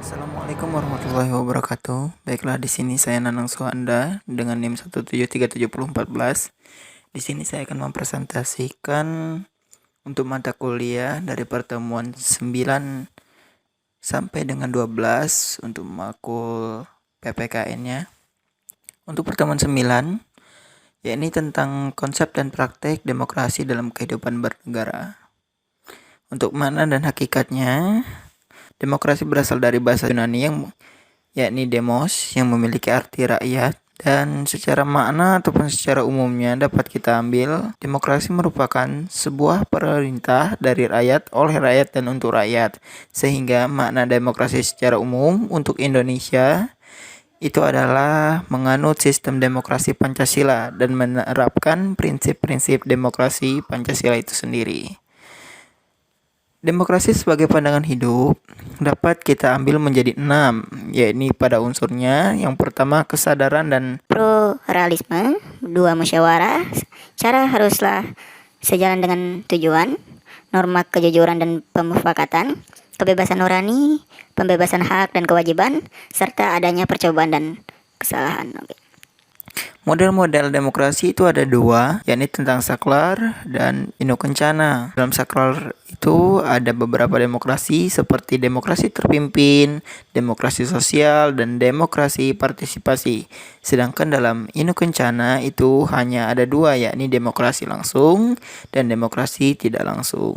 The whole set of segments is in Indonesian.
Assalamualaikum warahmatullahi wabarakatuh. Baiklah, di sini saya Nanang Suhanda dengan NIM 1737014. Di sini saya akan mempresentasikan untuk mata kuliah dari pertemuan 9 sampai dengan 12 untuk makul PPKN-nya. Untuk pertemuan 9, yakni tentang konsep dan praktek demokrasi dalam kehidupan bernegara. Untuk makna dan hakikatnya, demokrasi berasal dari bahasa Yunani yakni demos, yang memiliki arti rakyat, dan secara makna ataupun secara umumnya dapat kita ambil demokrasi merupakan sebuah perintah dari rakyat, oleh rakyat, dan untuk rakyat. Sehingga makna demokrasi secara umum untuk Indonesia itu adalah menganut sistem demokrasi Pancasila dan menerapkan prinsip-prinsip demokrasi Pancasila itu sendiri. Demokrasi sebagai pandangan hidup dapat kita ambil menjadi 6, yakni pada unsurnya yang pertama kesadaran dan pluralisme, 2 musyawarah, cara haruslah sejalan dengan tujuan, norma kejujuran dan pemufakatan, kebebasan nurani, pembebasan hak dan kewajiban, serta adanya percobaan dan kesalahan. Model-model demokrasi itu ada 2, yakni tentang saklar dan Inu Kencana. Dalam saklar itu ada beberapa demokrasi seperti demokrasi terpimpin, demokrasi sosial, dan demokrasi partisipasi. Sedangkan dalam Inu Kencana itu hanya ada 2, yakni demokrasi langsung dan demokrasi tidak langsung.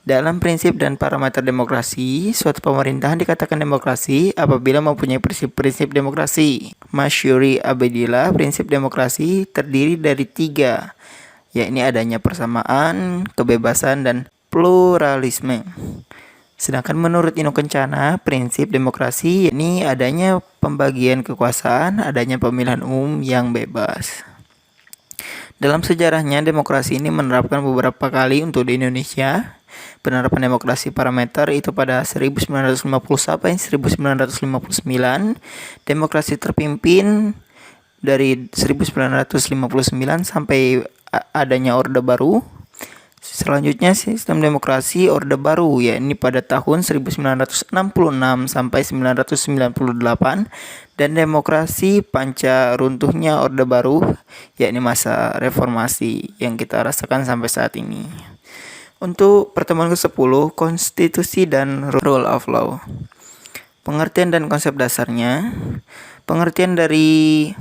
Dalam prinsip dan parameter demokrasi, suatu pemerintahan dikatakan demokrasi apabila mempunyai prinsip-prinsip demokrasi. Masyuri Abedillah, prinsip demokrasi terdiri dari 3, yakni adanya persamaan, kebebasan, dan pluralisme. Sedangkan menurut Inu Kencana, prinsip demokrasi yakni adanya pembagian kekuasaan, adanya pemilihan umum yang bebas. Dalam sejarahnya, demokrasi ini menerapkan beberapa kali untuk di Indonesia. Penerapan demokrasi parameter itu pada 1950 sampai 1959, demokrasi terpimpin dari 1959 sampai adanya Orde Baru. Selanjutnya sistem demokrasi Orde Baru, yakni pada tahun 1966 sampai 1998, dan demokrasi pasca runtuhnya Orde Baru, yakni masa reformasi yang kita rasakan sampai saat ini. Untuk pertemuan ke-10, konstitusi dan rule of law. Pengertian dan konsep dasarnya. Pengertian dari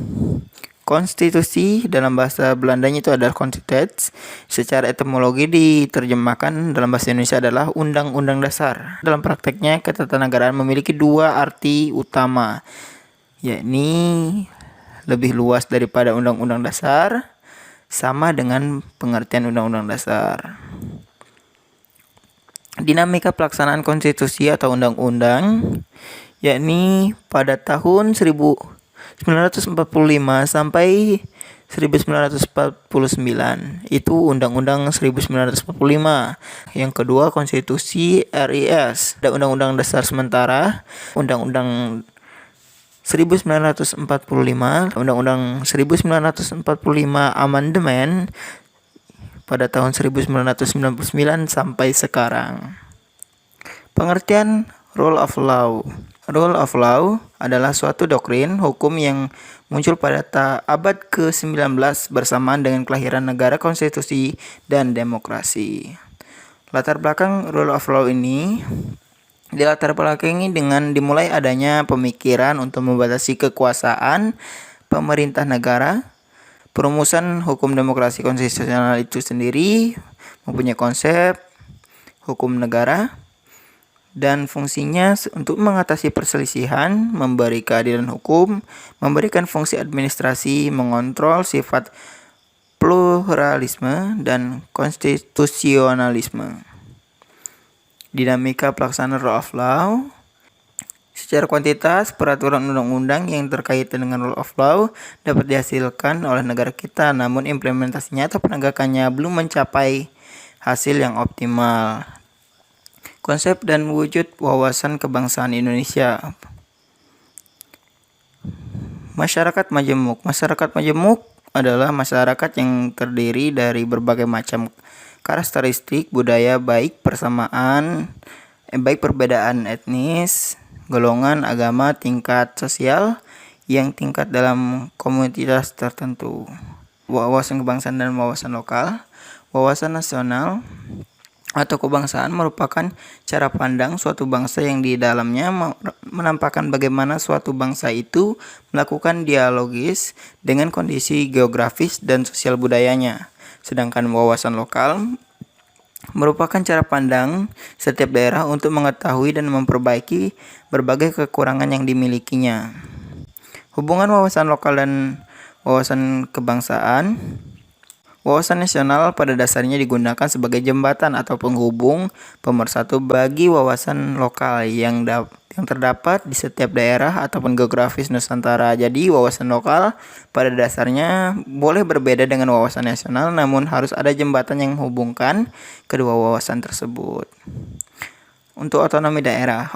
konstitusi dalam bahasa Belandanya itu adalah constituties. Secara etimologi diterjemahkan dalam bahasa Indonesia adalah undang-undang dasar. Dalam prakteknya, ketatanegaraan memiliki 2 arti utama, yakni lebih luas daripada undang-undang dasar, sama dengan pengertian undang-undang dasar. Dinamika pelaksanaan konstitusi atau undang-undang, yakni pada tahun 1945 sampai 1949 itu Undang-Undang 1945. Yang kedua, Konstitusi RIS. Ada Undang-Undang Dasar Sementara, Undang-Undang 1945, Undang-Undang 1945 Amandemen pada tahun 1999 sampai sekarang. Pengertian rule of law. Rule of law adalah suatu doktrin hukum yang muncul pada abad ke-19 bersamaan dengan kelahiran negara konstitusi dan demokrasi. Latar belakang rule of law ini dilatar belakangi dengan dimulai adanya pemikiran untuk membatasi kekuasaan pemerintah negara. Perumusan hukum demokrasi konstitusional itu sendiri mempunyai konsep hukum negara dan fungsinya untuk mengatasi perselisihan, memberi keadilan hukum, memberikan fungsi administrasi, mengontrol sifat pluralisme dan konstitusionalisme. Dinamika pelaksanaan rule of law. Secara kuantitas, peraturan undang-undang yang terkait dengan rule of law dapat dihasilkan oleh negara kita, namun implementasinya atau penegakannya belum mencapai hasil yang optimal. Konsep dan wujud wawasan kebangsaan Indonesia. Masyarakat majemuk. Masyarakat majemuk adalah masyarakat yang terdiri dari berbagai macam karakteristik budaya, baik perbedaan etnis, golongan, agama, tingkat sosial yang tingkat dalam komunitas tertentu. Wawasan kebangsaan dan wawasan lokal. Wawasan nasional atau kebangsaan merupakan cara pandang suatu bangsa yang di dalamnya menampakkan bagaimana suatu bangsa itu melakukan dialogis dengan kondisi geografis dan sosial budayanya. Sedangkan wawasan lokal merupakan cara pandang setiap daerah untuk mengetahui dan memperbaiki berbagai kekurangan yang dimilikinya. Hubungan wawasan lokal dan wawasan kebangsaan. Wawasan nasional pada dasarnya digunakan sebagai jembatan atau penghubung pemersatu bagi wawasan lokal yang terdapat di setiap daerah ataupun geografis Nusantara. Jadi wawasan lokal pada dasarnya boleh berbeda dengan wawasan nasional, namun harus ada jembatan yang menghubungkan kedua wawasan tersebut. Untuk otonomi daerah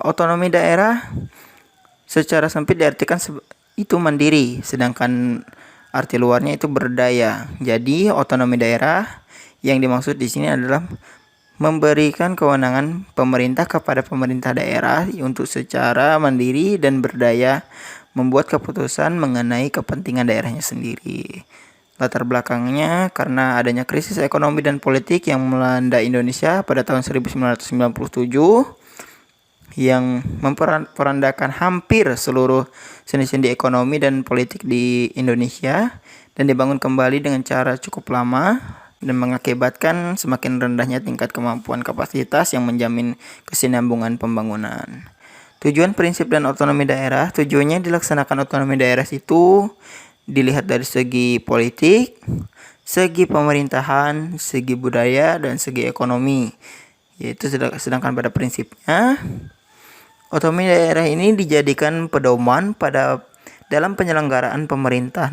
secara sempit diartikan itu mandiri, sedangkan arti luarnya itu berdaya. Jadi otonomi daerah yang dimaksud di sini adalah memberikan kewenangan pemerintah kepada pemerintah daerah untuk secara mandiri dan berdaya membuat keputusan mengenai kepentingan daerahnya sendiri. Latar belakangnya karena adanya krisis ekonomi dan politik yang melanda Indonesia pada tahun 1997 yang memperandakan hampir seluruh sendi-sendi ekonomi dan politik di Indonesia dan dibangun kembali dengan cara cukup lama dan mengakibatkan semakin rendahnya tingkat kemampuan kapasitas yang menjamin kesinambungan pembangunan. Tujuan, prinsip, dan otonomi daerah. Tujuannya dilaksanakan otonomi daerah itu dilihat dari segi politik, segi pemerintahan, segi budaya, dan segi ekonomi. Yaitu sedangkan pada prinsipnya otonomi daerah ini dijadikan pedoman dalam penyelenggaraan pemerintah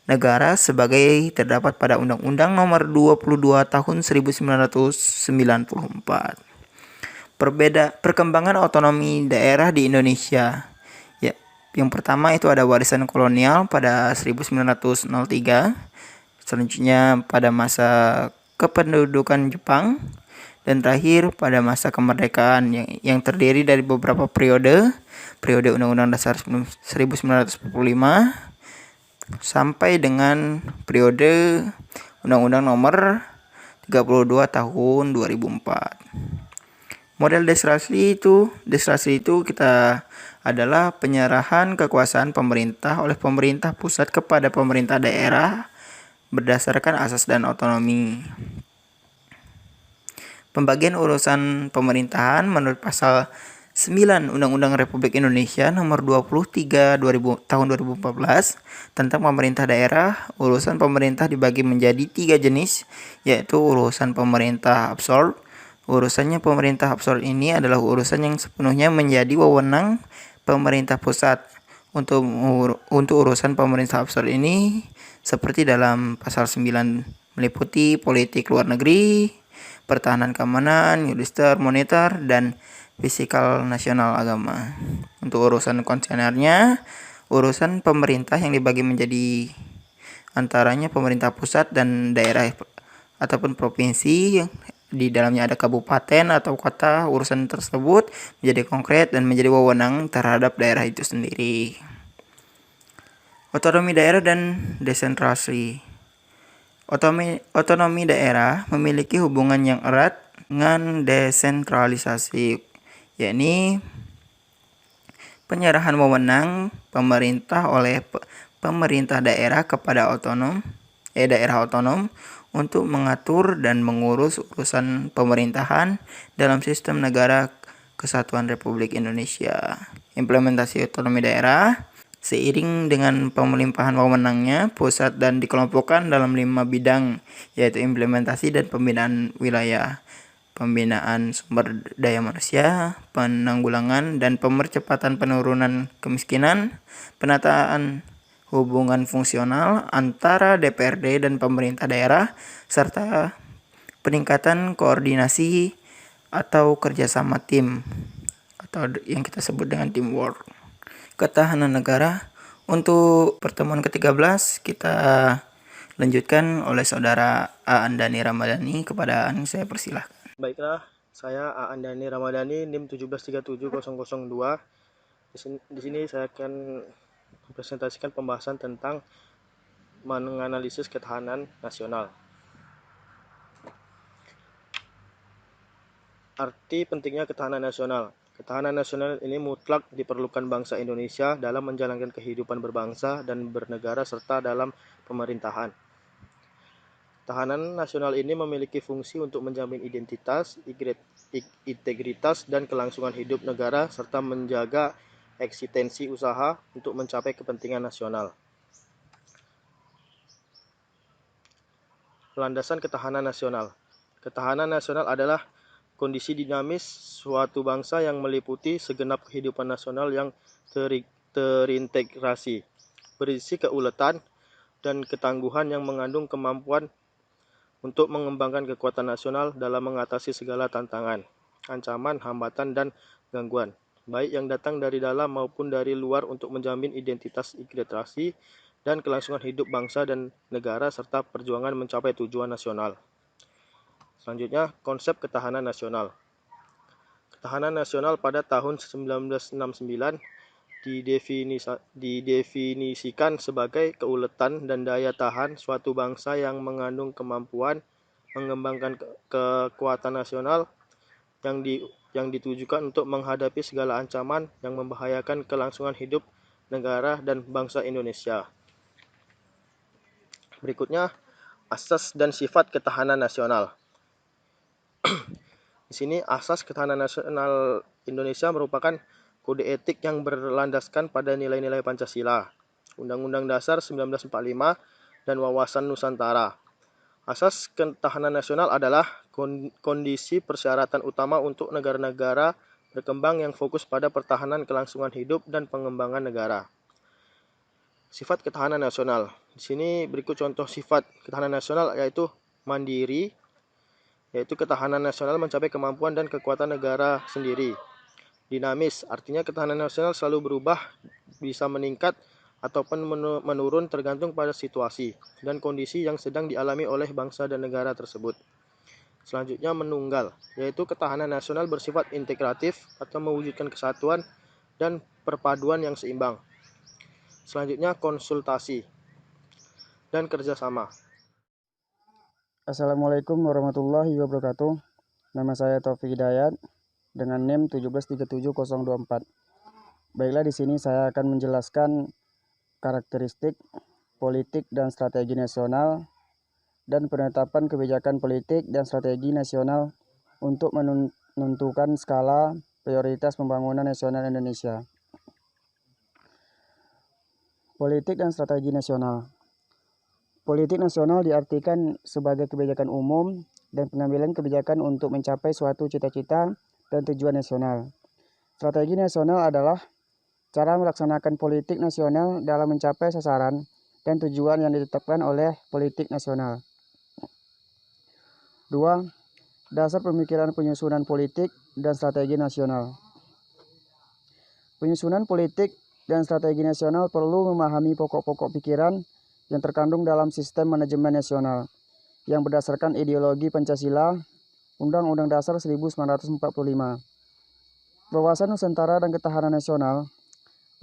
negara sebagai terdapat pada Undang-Undang Nomor 22 Tahun 1994. Perkembangan otonomi daerah di Indonesia. Ya, yang pertama itu ada warisan kolonial pada 1903. Selanjutnya pada masa kependudukan Jepang. Dan terakhir pada masa kemerdekaan yang terdiri dari beberapa periode Undang-Undang Dasar 1945 sampai dengan periode Undang-Undang Nomor 32 Tahun 2004. Model desrasi itu kita adalah penyerahan kekuasaan pemerintah oleh pemerintah pusat kepada pemerintah daerah berdasarkan asas dan otonomi. Pembagian urusan pemerintahan menurut pasal 9 Undang-Undang Republik Indonesia Nomor 23 tahun 2014 tentang pemerintah daerah. Urusan pemerintah dibagi menjadi 3 jenis, yaitu urusan pemerintah absolut. Urusannya pemerintah absolut ini adalah urusan yang sepenuhnya menjadi wewenang pemerintah pusat. Untuk urusan pemerintah absolut ini seperti dalam pasal 9 meliputi politik luar negeri, pertahanan keamanan, yudisial, moneter, dan fiskal nasional agama. Untuk urusan konsenernya, urusan pemerintah yang dibagi menjadi antaranya pemerintah pusat dan daerah ataupun provinsi. Di dalamnya ada kabupaten atau kota. Urusan tersebut menjadi konkret dan menjadi wewenang terhadap daerah itu sendiri. Otonomi daerah dan desentralisasi. Otonomi daerah memiliki hubungan yang erat dengan desentralisasi, yakni penyerahan wewenang pemerintah oleh pemerintah daerah kepada daerah otonom untuk mengatur dan mengurus urusan pemerintahan dalam sistem negara kesatuan Republik Indonesia. Implementasi otonomi daerah seiring dengan pemelimpahan wewenangnya pusat dan dikelompokkan dalam 5 bidang, yaitu implementasi dan pembinaan wilayah, pembinaan sumber daya manusia, penanggulangan dan pemercepatan penurunan kemiskinan, penataan hubungan fungsional antara DPRD dan pemerintah daerah, serta peningkatan koordinasi atau kerjasama tim atau yang kita sebut dengan teamwork. Ketahanan negara. Untuk pertemuan ke-13 kita lanjutkan oleh saudara Aan Dhani Ramadhani. Kepada Aan saya persilahkan. Baiklah, saya Aan Dhani Ramadhani, NIM 1737002. Di sini saya akan mempresentasikan pembahasan tentang menganalisis ketahanan nasional. Arti pentingnya ketahanan nasional. Ketahanan nasional ini mutlak diperlukan bangsa Indonesia dalam menjalankan kehidupan berbangsa dan bernegara serta dalam pemerintahan. Ketahanan nasional ini memiliki fungsi untuk menjamin identitas, integritas, dan kelangsungan hidup negara serta menjaga eksistensi usaha untuk mencapai kepentingan nasional. Landasan ketahanan nasional. Ketahanan nasional adalah kondisi dinamis suatu bangsa yang meliputi segenap kehidupan nasional yang terintegrasi, berisi keuletan dan ketangguhan yang mengandung kemampuan untuk mengembangkan kekuatan nasional dalam mengatasi segala tantangan, ancaman, hambatan, dan gangguan, baik yang datang dari dalam maupun dari luar untuk menjamin identitas, integrasi, dan kelangsungan hidup bangsa dan negara serta perjuangan mencapai tujuan nasional. Selanjutnya, konsep ketahanan nasional. Ketahanan nasional pada tahun 1969 didefinisikan sebagai keuletan dan daya tahan suatu bangsa yang mengandung kemampuan mengembangkan kekuatan nasional yang ditujukan untuk menghadapi segala ancaman yang membahayakan kelangsungan hidup negara dan bangsa Indonesia. Berikutnya, asas dan sifat ketahanan nasional. Di sini asas ketahanan nasional Indonesia merupakan kode etik yang berlandaskan pada nilai-nilai Pancasila, Undang-Undang Dasar 1945, dan wawasan Nusantara. Asas ketahanan nasional adalah kondisi persyaratan utama untuk negara-negara berkembang yang fokus pada pertahanan kelangsungan hidup dan pengembangan negara. Sifat ketahanan nasional. Di sini berikut contoh sifat ketahanan nasional, yaitu mandiri, yaitu ketahanan nasional mencapai kemampuan dan kekuatan negara sendiri. Dinamis, artinya ketahanan nasional selalu berubah, bisa meningkat ataupun menurun tergantung pada situasi dan kondisi yang sedang dialami oleh bangsa dan negara tersebut. Selanjutnya, menunggal, yaitu ketahanan nasional bersifat integratif atau mewujudkan kesatuan dan perpaduan yang seimbang. Selanjutnya, konsultasi dan kerjasama. Assalamualaikum warahmatullahi wabarakatuh. Nama saya Taufik Hidayat dengan NIM 1737024. Baiklah, di sini saya akan menjelaskan karakteristik politik dan strategi nasional dan penetapan kebijakan politik dan strategi nasional untuk menentukan skala prioritas pembangunan nasional Indonesia. Politik dan strategi nasional. Politik nasional diartikan sebagai kebijakan umum dan pengambilan kebijakan untuk mencapai suatu cita-cita dan tujuan nasional. Strategi nasional adalah cara melaksanakan politik nasional dalam mencapai sasaran dan tujuan yang ditetapkan oleh politik nasional. 2. Dasar pemikiran penyusunan politik dan strategi nasional. Penyusunan politik dan strategi nasional perlu memahami pokok-pokok pikiran yang terkandung dalam sistem manajemen nasional yang berdasarkan ideologi Pancasila, Undang-Undang Dasar 1945. Wawasan Nusantara dan ketahanan nasional.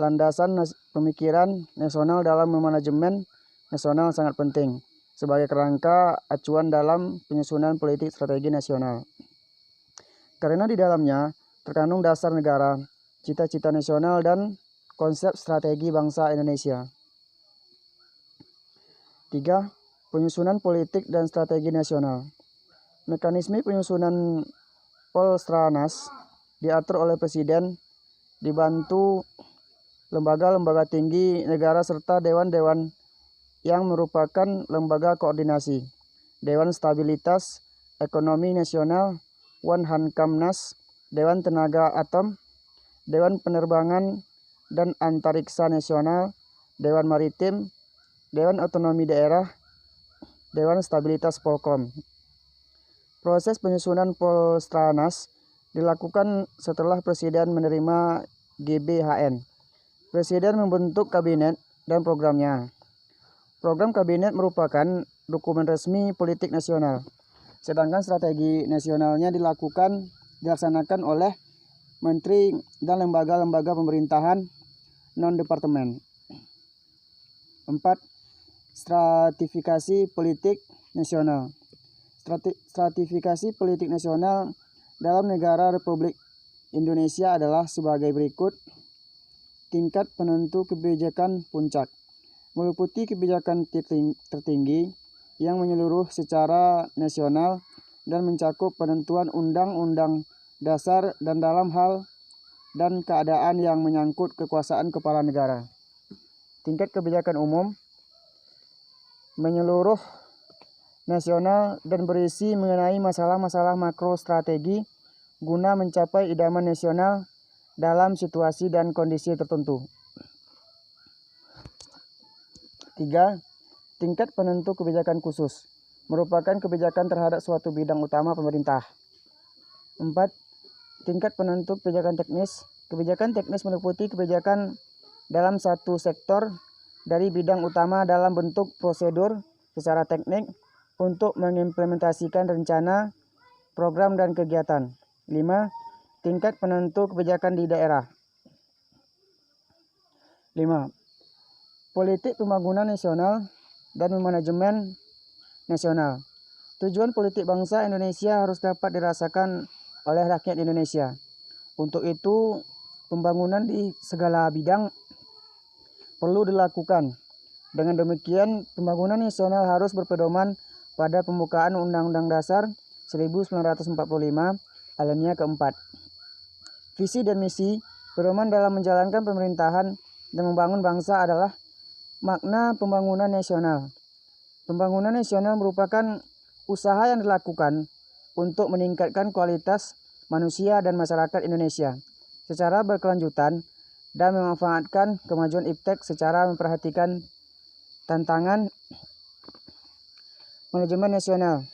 Landasan pemikiran nasional dalam manajemen nasional sangat penting sebagai kerangka acuan dalam penyusunan politik strategi nasional. Karena di dalamnya terkandung dasar negara, cita-cita nasional, dan konsep strategi bangsa Indonesia. 3. Penyusunan politik dan strategi nasional. Mekanisme penyusunan Polstranas diatur oleh Presiden, dibantu lembaga-lembaga tinggi negara serta dewan-dewan yang merupakan lembaga koordinasi, Dewan Stabilitas Ekonomi Nasional, Wanhankamnas, Dewan Tenaga Atom, Dewan Penerbangan dan Antariksa Nasional, Dewan Maritim, Dewan Otonomi Daerah, Dewan Stabilitas Polkom. Proses penyusunan Polstranas dilakukan setelah Presiden menerima GBHN. Presiden membentuk kabinet dan programnya. Program kabinet merupakan dokumen resmi politik nasional, sedangkan strategi nasionalnya dilaksanakan oleh menteri, dan lembaga-lembaga pemerintahan non-departemen. 4. Stratifikasi politik nasional. Stratifikasi politik nasional dalam negara Republik Indonesia adalah sebagai berikut. Tingkat penentu kebijakan puncak meliputi kebijakan tertinggi yang menyeluruh secara nasional dan mencakup penentuan undang-undang dasar dan dalam hal dan keadaan yang menyangkut kekuasaan kepala negara. Tingkat kebijakan umum menyeluruh nasional dan berisi mengenai masalah-masalah makro strategi guna mencapai idaman nasional dalam situasi dan kondisi tertentu. 3. Tingkat penentu kebijakan khusus merupakan kebijakan terhadap suatu bidang utama pemerintah. 4. Tingkat penentu kebijakan teknis. Kebijakan teknis meliputi kebijakan dalam satu sektor dari bidang utama dalam bentuk prosedur secara teknik untuk mengimplementasikan rencana, program, dan kegiatan. 5. Tingkat penentu kebijakan di daerah. 5. Politik pembangunan nasional dan manajemen nasional. Tujuan politik bangsa Indonesia harus dapat dirasakan oleh rakyat Indonesia. Untuk itu, pembangunan di segala bidang perlu dilakukan. Dengan demikian, pembangunan nasional harus berpedoman pada pembukaan Undang-Undang Dasar 1945 alinea keempat. Visi dan misi pedoman dalam menjalankan pemerintahan dan membangun bangsa adalah makna pembangunan nasional. Pembangunan nasional merupakan usaha yang dilakukan untuk meningkatkan kualitas manusia dan masyarakat Indonesia secara berkelanjutan dan memanfaatkan kemajuan iptek secara memperhatikan tantangan manajemen nasional.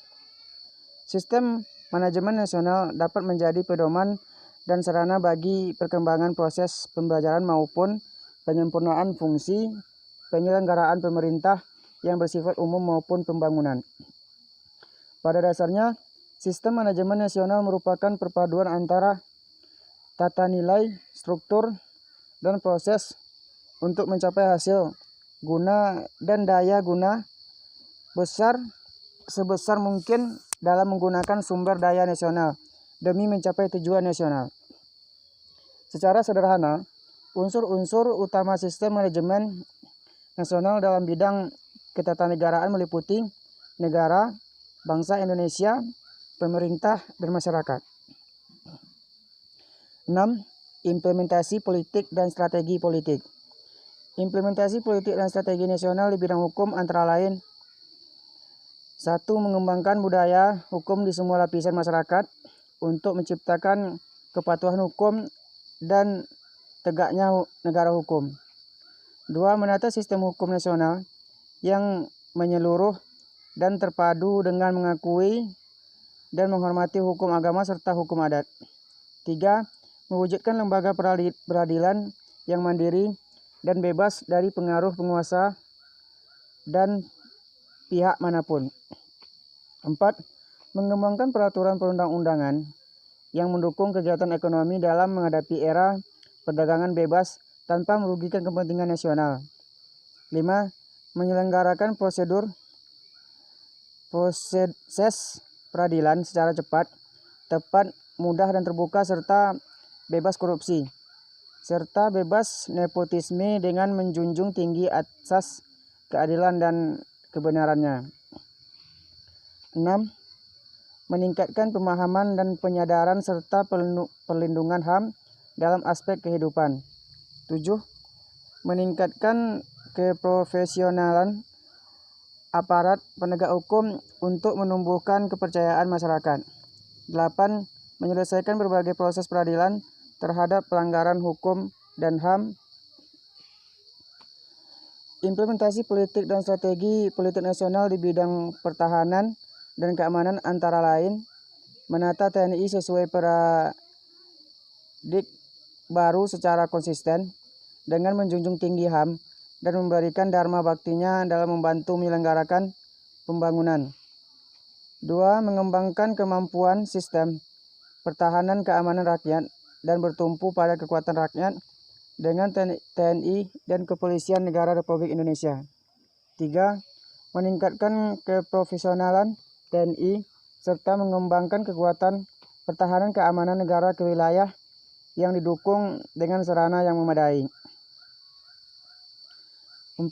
Sistem manajemen nasional dapat menjadi pedoman dan sarana bagi perkembangan proses pembelajaran maupun penyempurnaan fungsi penyelenggaraan pemerintah yang bersifat umum maupun pembangunan. Pada dasarnya, sistem manajemen nasional merupakan perpaduan antara tata nilai, struktur, dan proses untuk mencapai hasil guna dan daya guna sebesar mungkin dalam menggunakan sumber daya nasional demi mencapai tujuan nasional. Secara sederhana, unsur-unsur utama sistem manajemen nasional dalam bidang ketatanegaraan meliputi negara, bangsa Indonesia, pemerintah, dan masyarakat. 6. Implementasi politik dan strategi politik. Implementasi politik dan strategi nasional di bidang hukum antara lain 1. Mengembangkan budaya hukum di semua lapisan masyarakat untuk menciptakan kepatuhan hukum dan tegaknya negara hukum. 2. Menata sistem hukum nasional yang menyeluruh dan terpadu dengan mengakui dan menghormati hukum agama serta hukum adat. 3. Mewujudkan lembaga peradilan yang mandiri dan bebas dari pengaruh penguasa dan pihak manapun. 4. Mengembangkan peraturan perundang-undangan yang mendukung kegiatan ekonomi dalam menghadapi era perdagangan bebas tanpa merugikan kepentingan nasional. 5. Menyelenggarakan proses peradilan secara cepat, tepat, mudah dan terbuka serta bebas korupsi, serta bebas nepotisme dengan menjunjung tinggi asas keadilan dan kebenarannya. 6. Meningkatkan pemahaman dan penyadaran serta perlindungan HAM dalam aspek kehidupan. 7. Meningkatkan keprofesionalan aparat penegak hukum untuk menumbuhkan kepercayaan masyarakat. 8. Menyelesaikan berbagai proses peradilan terhadap pelanggaran hukum dan HAM. Implementasi politik dan strategi politik nasional di bidang pertahanan dan keamanan antara lain menata TNI sesuai paradigma baru secara konsisten dengan menjunjung tinggi HAM dan memberikan dharma baktinya dalam membantu menyelenggarakan pembangunan. 2. Mengembangkan kemampuan sistem pertahanan keamanan rakyat dan bertumpu pada kekuatan rakyat dengan TNI dan Kepolisian Negara Republik Indonesia. 3. Meningkatkan keprofesionalan TNI serta mengembangkan kekuatan pertahanan keamanan negara ke wilayah yang didukung dengan sarana yang memadai. 4.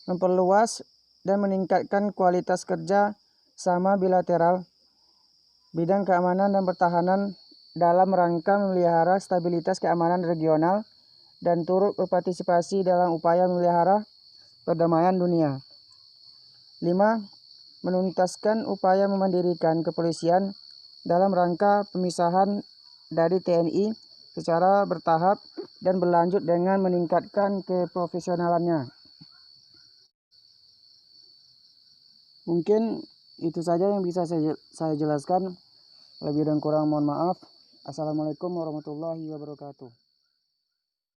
Memperluas dan meningkatkan kualitas kerja sama bilateral bidang keamanan dan pertahanan dalam rangka memelihara stabilitas keamanan regional dan turut berpartisipasi dalam upaya memelihara perdamaian dunia. 5. Menuntaskan upaya memandirikan kepolisian dalam rangka pemisahan dari TNI secara bertahap dan berlanjut dengan meningkatkan keprofesionalannya. Mungkin itu saja yang bisa saya jelaskan. Lebih dan kurang mohon maaf. Assalamualaikum warahmatullahi wabarakatuh.